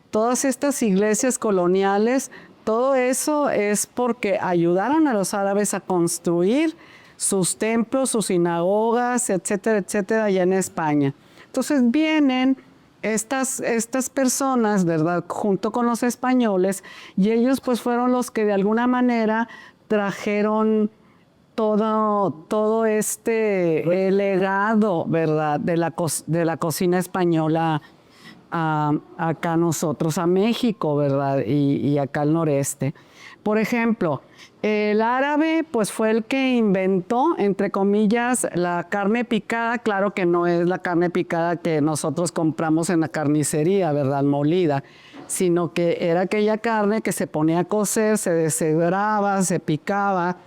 todas estas iglesias coloniales, todo eso es porque ayudaron a los árabes a construir sus templos, sus sinagogas, etcétera, etcétera, allá en España. Entonces vienen estas personas, ¿verdad?, junto con los españoles, y ellos pues fueron los que de alguna manera trajeron todo este legado, ¿verdad?, de la cocina española acá nosotros, a México, ¿verdad?, y acá al noreste. Por ejemplo, el árabe pues fue el que inventó, entre comillas, la carne picada. Claro que no es la carne picada que nosotros compramos en la carnicería, ¿verdad?, molida, sino que era aquella carne que se ponía a cocer, se deshebraba, se picaba,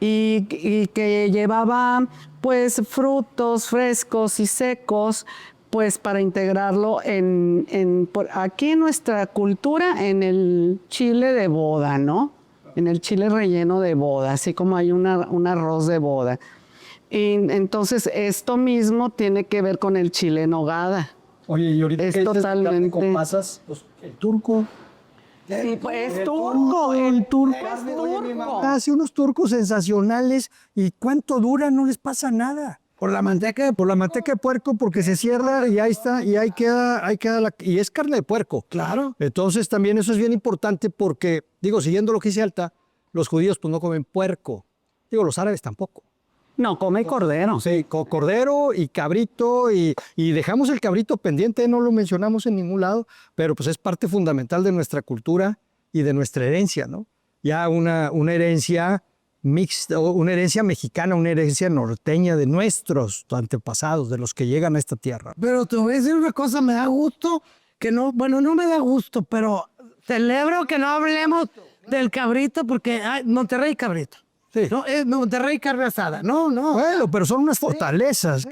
y que llevaba pues frutos frescos y secos, pues para integrarlo aquí en nuestra cultura, en el chile de boda, ¿no? En el chile relleno de boda, así como hay un arroz de boda. Y entonces esto mismo tiene que ver con el chile en nogada. Oye, y ahorita Es que dices totalmente- carne con pasas, pues, el turco. Sí, pues, es turco, el turco es turco. Hace unos turcos sensacionales y cuánto dura, no les pasa nada. Por la manteca de puerco, porque se cierra y ahí está, y ahí queda y es carne de puerco. Claro. Entonces también eso es bien importante porque, digo, siguiendo lo que dice Alta, los judíos pues no comen puerco. Digo, los árabes tampoco. No, come cordero. Sí, cordero y cabrito y dejamos el cabrito pendiente, no lo mencionamos en ningún lado, pero pues es parte fundamental de nuestra cultura y de nuestra herencia, ¿no? Ya una herencia mixta, una herencia mexicana, una herencia norteña de nuestros antepasados, de los que llegan a esta tierra. Pero te voy a decir una cosa, me da gusto que no, bueno, no me da gusto, pero celebro que no hablemos del cabrito porque Monterrey cabrito. Sí. No, es Monterrey carne asada. No. Bueno, pero son unas fortalezas.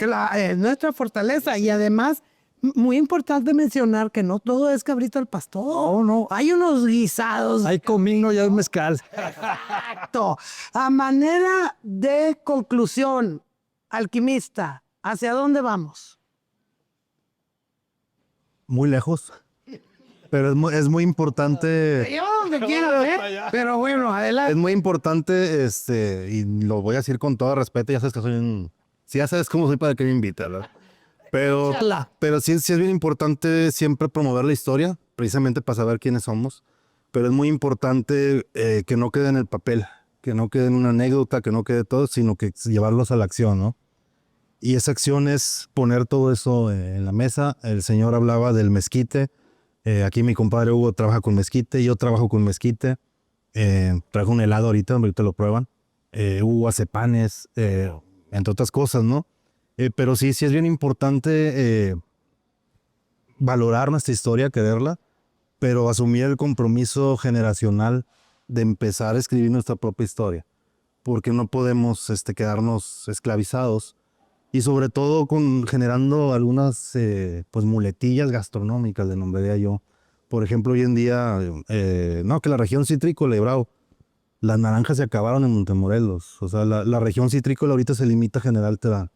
Nuestra fortaleza y además muy importante mencionar que no todo es cabrito al pastor. No. Hay unos guisados. Hay comino y hay mezcal. Exacto. A manera de conclusión, alquimista, ¿hacia dónde vamos? Muy lejos. Pero es muy importante. Yo donde quiera, pero bueno, adelante. Es muy importante, y lo voy a decir con todo respeto, ya sabes que soy sí, ya sabes cómo soy para que me invita, ¿verdad? Pero sí es bien importante siempre promover la historia, precisamente para saber quiénes somos. Pero es muy importante que no quede en el papel, que no quede en una anécdota, que no quede todo, sino que llevarlos a la acción, ¿no? Y esa acción es poner todo eso en la mesa. El señor hablaba del mezquite. Aquí mi compadre Hugo trabaja con mezquite, yo trabajo con mezquite. Trajo un helado ahorita lo prueban. Hugo hace panes, entre otras cosas, ¿no? Pero sí es bien importante valorar nuestra historia, quererla, pero asumir el compromiso generacional de empezar a escribir nuestra propia historia, porque no podemos quedarnos esclavizados y sobre todo generando algunas pues muletillas gastronómicas, le nombraría yo. Por ejemplo, hoy en día, que la región citrícola de Bravo, las naranjas se acabaron en Montemorelos. O sea, la región citrícola ahorita se limita a General Terán.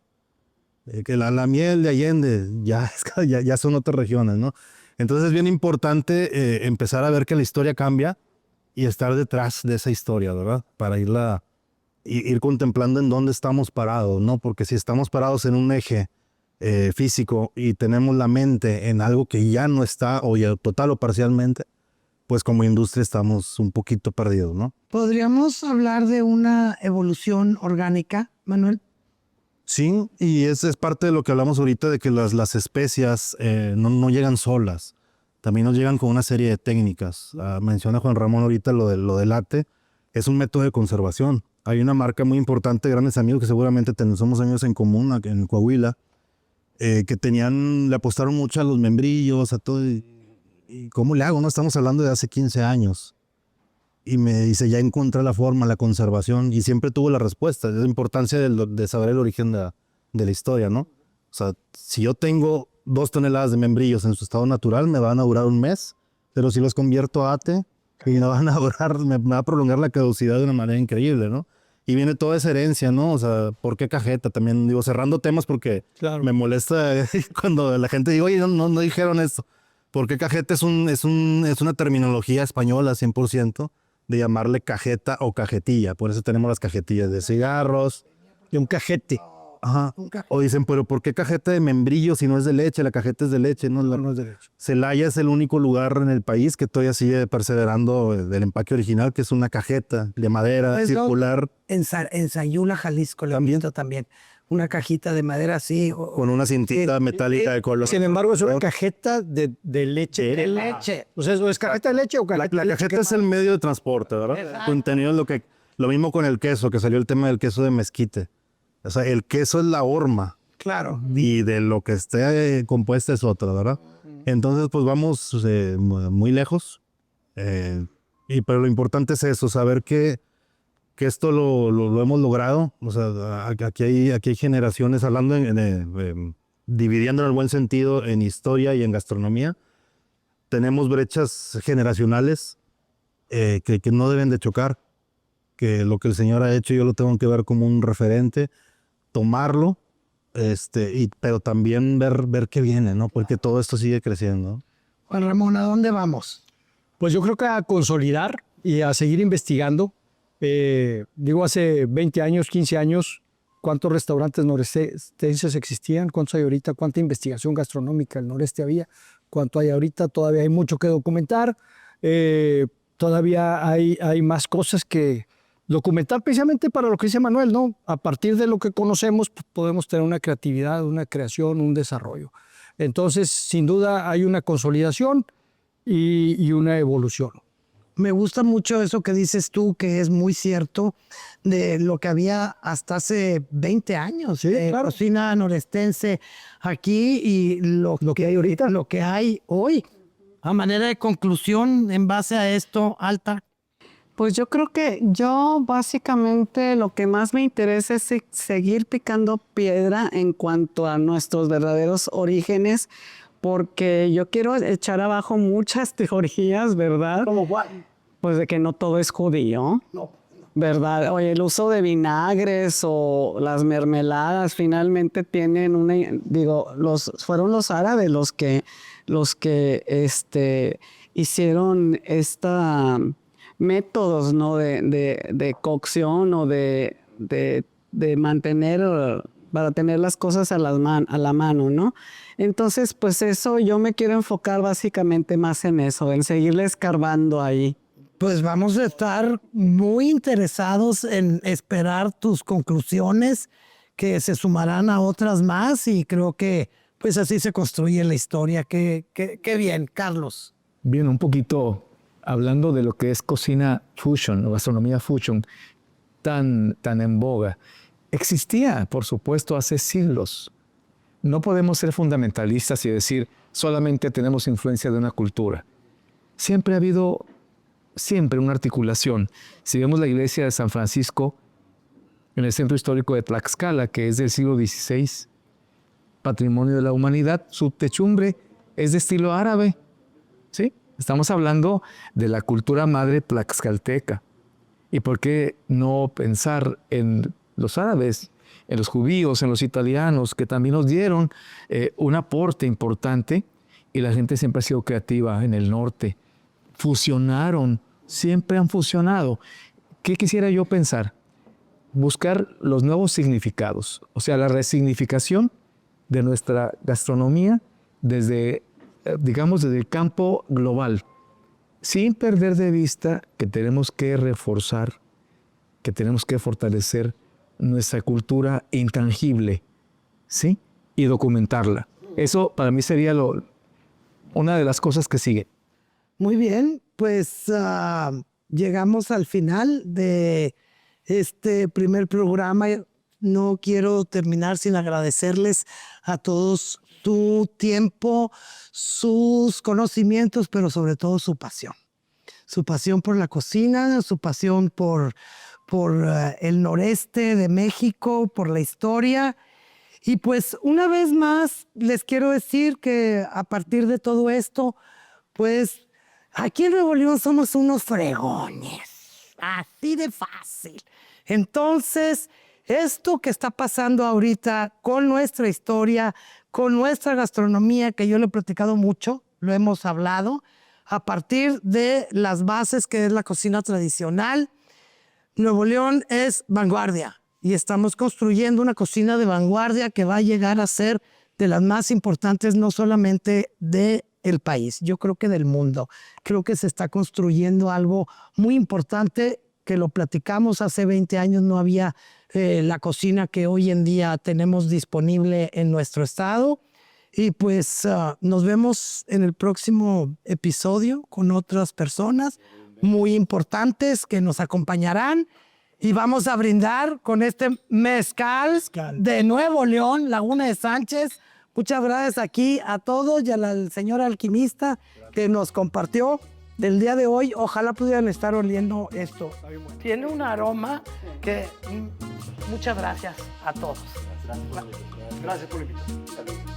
Que la miel de Allende ya son otras regiones, ¿no? Entonces es bien importante empezar a ver que la historia cambia y estar detrás de esa historia, ¿verdad? Para ir contemplando en dónde estamos parados, ¿no? Porque si estamos parados en un eje físico y tenemos la mente en algo que ya no está, o ya total o parcialmente, pues como industria estamos un poquito perdidos, ¿no? ¿Podríamos hablar de una evolución orgánica, Manuel? Sí, y es parte de lo que hablamos ahorita, de que las especias no llegan solas. también nos llegan con una serie de técnicas. Menciona Juan Ramón ahorita lo del ate, es un método de conservación. Hay una marca muy importante, grandes amigos que seguramente somos amigos en común en Coahuila, que le apostaron mucho a los membrillos, a todo. ¿Y cómo le hago? No estamos hablando de hace 15 años. Y me dice, ya encontré la forma, la conservación, y siempre tuvo la respuesta. Es la importancia de saber el origen de la historia, ¿no? O sea, si yo tengo 2 toneladas de membrillos en su estado natural, me van a durar un mes, pero si los convierto a ate, me va a prolongar la caducidad de una manera increíble, ¿no? Y viene toda esa herencia, ¿no? O sea, ¿por qué cajeta? También digo, cerrando temas porque me molesta cuando la gente dice, oye, no dijeron esto. ¿Por qué cajeta es una terminología española 100%? De llamarle cajeta o cajetilla. Por eso tenemos las cajetillas de cigarros. De un cajete. Ajá. O dicen, pero ¿por qué cajeta de membrillo si no es de leche? La cajeta es de leche, ¿no? No es de leche. Celaya es el único lugar en el país que todavía sigue perseverando del empaque original, que es una cajeta de madera circular. En Sayula, Jalisco, lo han visto también. Una cajita de madera así. Con una cintita metálica de color. Sin embargo, es una cajeta de leche. De leche. O sea, ¿es cajeta de leche o cajeta La cajeta es el medio de transporte, ¿verdad? Contenido lo mismo con el queso, que salió el tema del queso de mezquite. O sea, el queso es la horma. Claro. Y de lo que esté compuesta es otra, ¿verdad? Entonces, pues vamos muy lejos. Pero lo importante es eso, saber que esto lo hemos logrado. O sea, aquí hay generaciones hablando, dividiendo en el buen sentido en historia y en gastronomía. Tenemos brechas generacionales que no deben de chocar. Que lo que el Señor ha hecho yo lo tengo que ver como un referente, tomarlo, pero también ver qué viene, ¿no? Porque todo esto sigue creciendo. Juan Ramón, ¿a dónde vamos? Pues yo creo que a consolidar y a seguir investigando. Hace 20 años, 15 años, ¿cuántos restaurantes norestenses existían? ¿Cuántos hay ahorita? ¿Cuánta investigación gastronómica el noreste había? ¿Cuánto hay ahorita? Todavía hay mucho que documentar. Todavía hay más cosas que documentar, precisamente para lo que dice Manuel, ¿no? A partir de lo que conocemos, pues, podemos tener una creatividad, una creación, un desarrollo. Entonces, sin duda, hay una consolidación y una evolución. Me gusta mucho eso que dices tú, que es muy cierto, de lo que había hasta hace 20 años. Sí, claro. Cocina norestense aquí y lo que hay ahorita, lo que hay hoy. A manera de conclusión, en base a esto, Alta. Pues yo creo que básicamente lo que más me interesa es seguir picando piedra en cuanto a nuestros verdaderos orígenes, porque yo quiero echar abajo muchas teorías, ¿verdad? ¿Cómo cuál? Pues de que no todo es judío. No. ¿Verdad? Oye, el uso de vinagres o las mermeladas finalmente tienen fueron los árabes los que hicieron métodos, ¿no? de cocción o de mantener, para tener las cosas a la mano, ¿no? Entonces, pues eso, yo me quiero enfocar básicamente más en eso, en seguirle escarbando ahí. Pues vamos a estar muy interesados en esperar tus conclusiones, que se sumarán a otras más, y creo que pues así se construye la historia. Qué bien, Carlos. Bien, un poquito hablando de lo que es cocina fusion o gastronomía fusion, tan en boga. Existía, por supuesto, hace siglos. No podemos ser fundamentalistas y decir solamente tenemos influencia de una cultura. Siempre ha habido una articulación. Si vemos la iglesia de San Francisco en el centro histórico de Tlaxcala, que es del siglo XVI, patrimonio de la humanidad, su techumbre es de estilo árabe. ¿Sí? Estamos hablando de la cultura madre tlaxcalteca. ¿Y por qué no pensar en los árabes, en los judíos, en los italianos, que también nos dieron un aporte importante? Y la gente siempre ha sido creativa en el norte. Fusionaron, siempre han fusionado. ¿Qué quisiera yo pensar? Buscar los nuevos significados, o sea, la resignificación de nuestra gastronomía desde el campo global, sin perder de vista que tenemos que reforzar, que tenemos que fortalecer nuestra cultura intangible, ¿sí? Y documentarla. Eso para mí sería una de las cosas que sigue. Muy bien, pues llegamos al final de este primer programa. No quiero terminar sin agradecerles a todos su tiempo, sus conocimientos, pero sobre todo su pasión. Su pasión por la cocina, su pasión por el noreste de México, por la historia. Y pues una vez más les quiero decir que a partir de todo esto, pues aquí en Nuevo León somos unos fregones, así de fácil. Entonces, esto que está pasando ahorita con nuestra historia, con nuestra gastronomía, que yo le he platicado mucho, lo hemos hablado, a partir de las bases que es la cocina tradicional, Nuevo León es vanguardia y estamos construyendo una cocina de vanguardia que va a llegar a ser de las más importantes, no solamente del país, yo creo que del mundo. Creo que se está construyendo algo muy importante que lo platicamos hace 20 años, no había la cocina que hoy en día tenemos disponible en nuestro estado. Y pues nos vemos en el próximo episodio con otras personas muy importantes que nos acompañarán. Y vamos a brindar con este mezcal de Nuevo León, Laguna de Sánchez. Muchas gracias aquí a todos y al señor alquimista que nos compartió del día de hoy. Ojalá pudieran estar oliendo esto. Tiene un aroma que... Muchas gracias a todos. Gracias por la invitación.